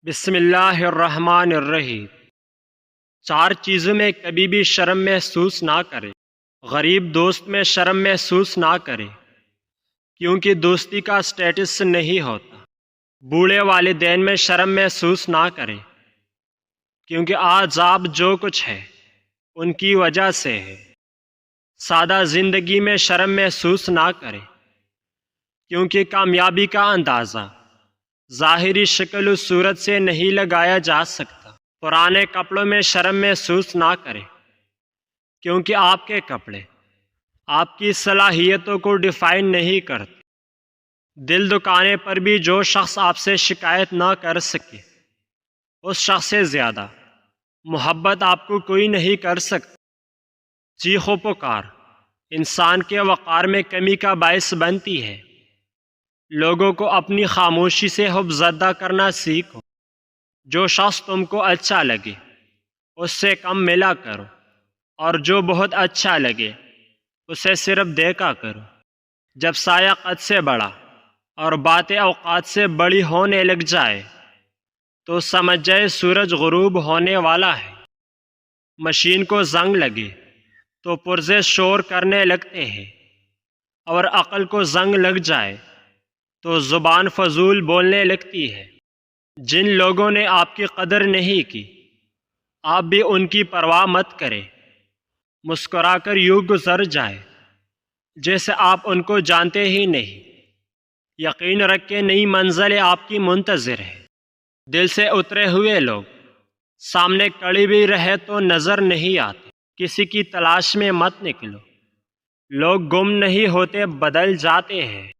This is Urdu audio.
بسم اللہ الرحمن الرحیم۔ چار چیزوں میں کبھی بھی شرم محسوس نہ کرے۔ غریب دوست میں شرم محسوس نہ کرے کیونکہ دوستی کا سٹیٹس نہیں ہوتا۔ بوڑھے والدین میں شرم محسوس نہ کرے کیونکہ آج آپ جو کچھ ہے ان کی وجہ سے ہے۔ سادہ زندگی میں شرم محسوس نہ کرے کیونکہ کامیابی کا اندازہ ظاہری شکل و صورت سے نہیں لگایا جا سکتا۔ پرانے کپڑوں میں شرم محسوس نہ کرے کیونکہ آپ کے کپڑے آپ کی صلاحیتوں کو ڈیفائن نہیں کرتے۔ دل دکانے پر بھی جو شخص آپ سے شکایت نہ کر سکے اس شخص سے زیادہ محبت آپ کو کوئی نہیں کر سکتا۔ چیخ و پکار انسان کے وقار میں کمی کا باعث بنتی ہے۔ لوگوں کو اپنی خاموشی سے حب زدہ کرنا سیکھو۔ جو شخص تم کو اچھا لگے اس سے کم ملا کرو اور جو بہت اچھا لگے اسے صرف دیکھا کرو۔ جب سایہ قد سے بڑا اور باتیں اوقات سے بڑی ہونے لگ جائے تو سمجھ جائے سورج غروب ہونے والا ہے۔ مشین کو زنگ لگے تو پرزے شور کرنے لگتے ہیں اور عقل کو زنگ لگ جائے تو زبان فضول بولنے لگتی ہے۔ جن لوگوں نے آپ کی قدر نہیں کی آپ بھی ان کی پرواہ مت کریں۔ مسکرا کر یوں گزر جائے جیسے آپ ان کو جانتے ہی نہیں۔ یقین رکھ کے نئی منزلیں آپ کی منتظر ہے۔ دل سے اترے ہوئے لوگ سامنے کڑی بھی رہے تو نظر نہیں آتے۔ کسی کی تلاش میں مت نکلو۔ لوگ گم نہیں ہوتے بدل جاتے ہیں۔